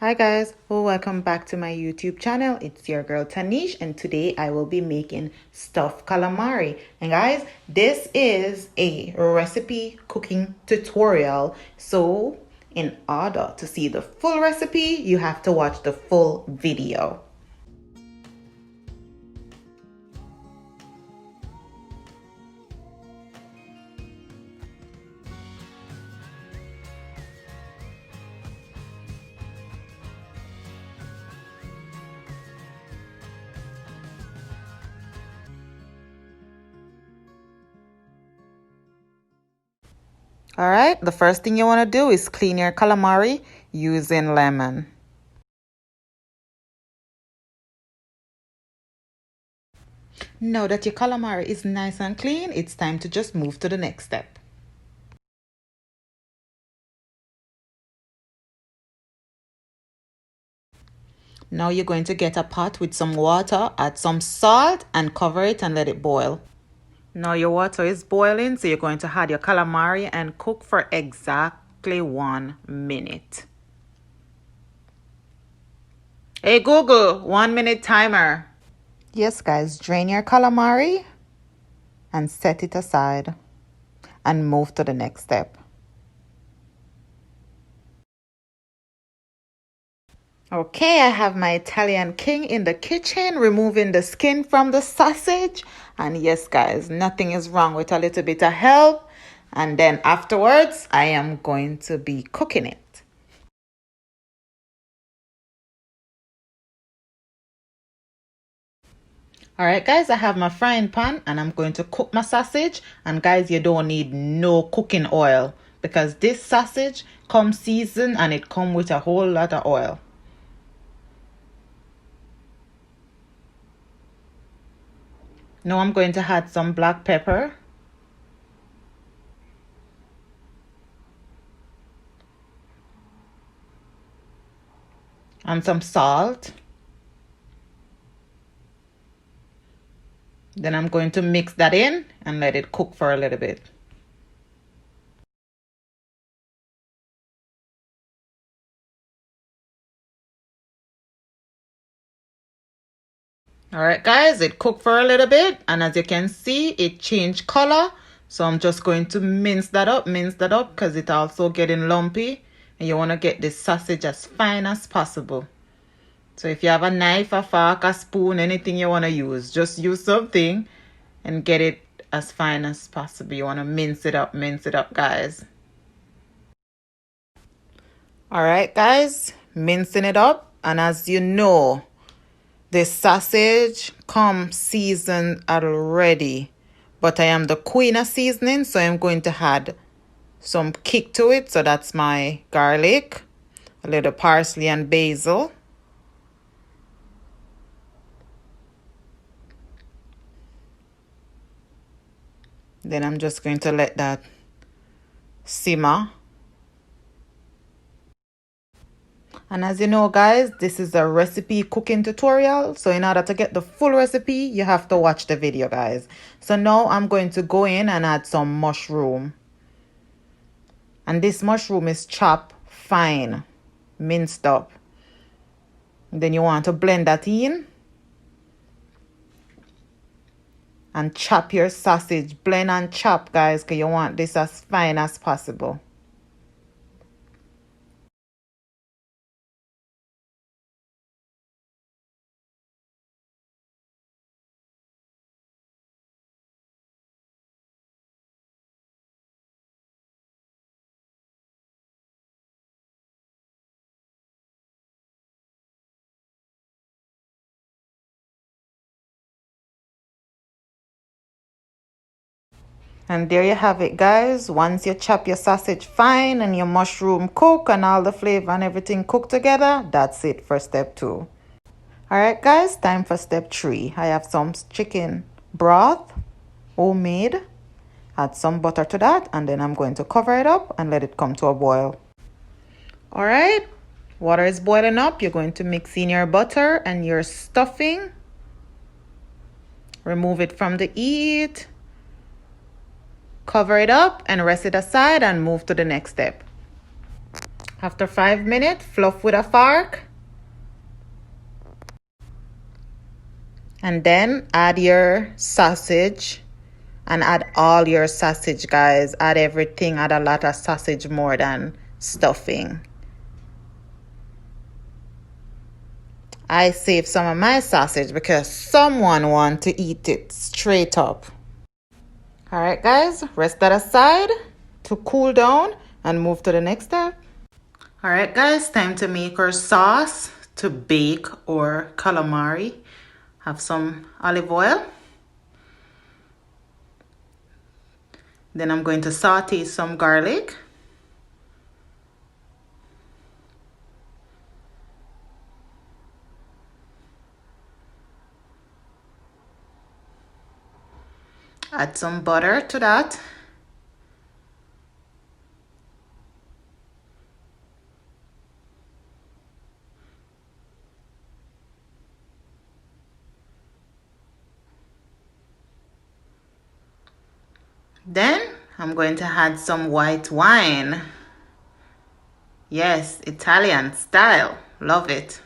Hi guys, welcome back to my YouTube channel. It's your girl Tanish, and today I will be making stuffed calamari. And guys, this is a recipe cooking tutorial. So in order to see the full recipe, you have to watch the full video. All right, the first thing you want to do is clean your calamari using lemon. Now that your calamari is nice and clean, it's time to just move to the next step. Now you're going to get a pot with some water, add some salt and cover it and let it boil. Now your water is boiling, so you're going to add your calamari and cook for exactly 1 minute. Hey Google, 1 minute timer. Yes guys, drain your calamari and set it aside and move to the next step. Okay, I have my Italian king in the kitchen removing the skin from the sausage. And yes, guys, nothing is wrong with a little bit of help. And then afterwards, I am going to be cooking it. All right, guys, I have my frying pan and I'm going to cook my sausage. And guys, you don't need no cooking oil because this sausage comes seasoned and it comes with a whole lot of oil. Now I'm going to add some black pepper. And some salt. Then I'm going to mix that in and let it cook for a little bit. All right, guys, it cooked for a little bit. And as you can see, it changed color. So I'm just going to mince that up because it's also getting lumpy. And you want to get this sausage as fine as possible. So if you have a knife, a fork, a spoon, anything you want to use, just use something and get it as fine as possible. You want to mince it up, guys. All right, guys, mincing it up. And as you know, the sausage comes seasoned already, but I am the queen of seasoning, so I'm going to add some kick to it. So that's my garlic, a little parsley and basil. Then I'm just going to let that simmer. And as you know, guys, this is a recipe cooking tutorial. So in order to get the full recipe, you have to watch the video, guys. So now I'm going to go in and add some mushroom. And this mushroom is chopped fine, minced up. Then you want to blend that in. And chop your sausage. Blend and chop, guys, because you want this as fine as possible. And there you have it, guys. Once you chop your sausage fine and your mushroom cook and all the flavor and everything cook together, that's it for step 2. All right, guys, time for step 3. I have some chicken broth, homemade. Add some butter to that, and then I'm going to cover it up and let it come to a boil. All right, water is boiling up. You're going to mix in your butter and your stuffing. Remove it from the heat. Cover it up and rest it aside and move to the next step. After 5 minutes, fluff with a fork. And then add your sausage. And add all your sausage, guys. Add everything. Add a lot of sausage more than stuffing. I saved some of my sausage because someone want to eat it straight up. All right, guys. Rest that aside to cool down and move to the next step. All right, guys. Time to make our sauce to bake our calamari. Have some olive oil. Then I'm going to saute some garlic. Add some butter to that. Then I'm going to add some white wine. Yes, Italian style. Love it.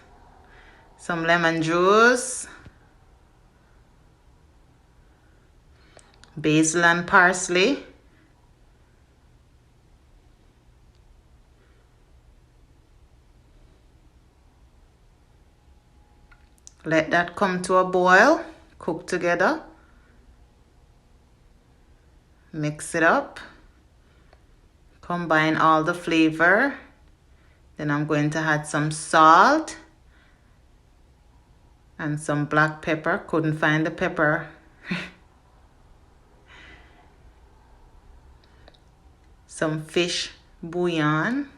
Some lemon juice. Basil and parsley. Let that come to a boil. Cook together. Mix it up. Combine all the flavor. Then I'm going to add some salt and some black pepper. Couldn't find the pepper. Some fish bouillon.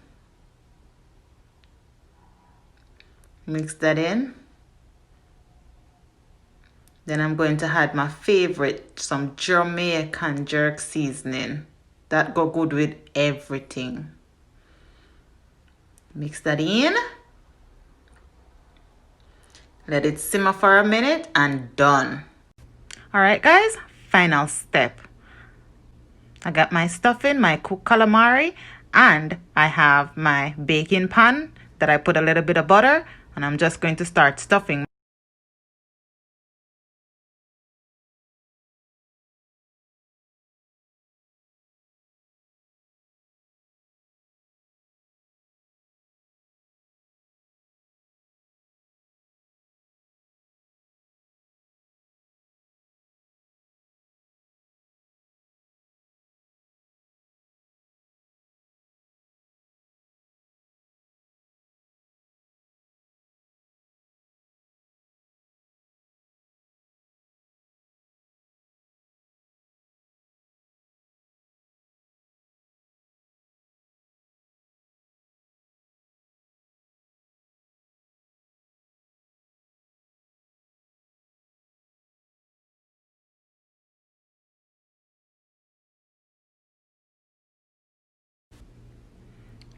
Mix that in. Then I'm going to add my favorite, some Jamaican jerk seasoning. That go good with everything. Mix that in. Let it simmer for a minute and done. All right, guys, final step. I got my stuffing, my cooked calamari, and I have my baking pan that I put a little bit of butter, and I'm just going to start stuffing.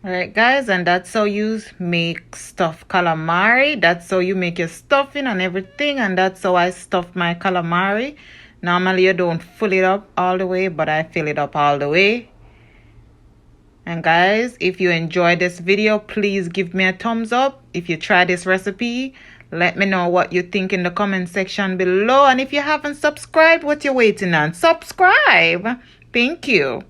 All right, guys, and that's how you make stuffed calamari. That's how you make your stuffing and everything, and that's how I stuff my calamari. Normally, you don't fill it up all the way, but I fill it up all the way. And guys, if you enjoyed this video, please give me a thumbs up. If you try this recipe, let me know what you think in the comment section below. And if you haven't subscribed, what you waiting on? Subscribe. Thank you.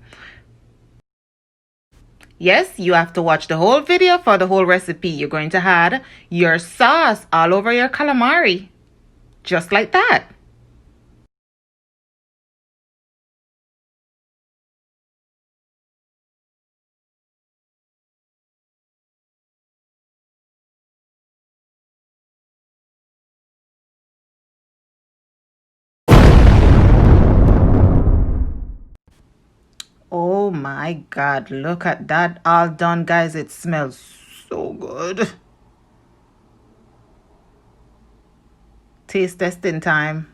Yes, you have to watch the whole video for the whole recipe. You're going to add your sauce all over your calamari. Just like that. Oh my God, look at that. All done, guys. It smells so good. Taste testing time.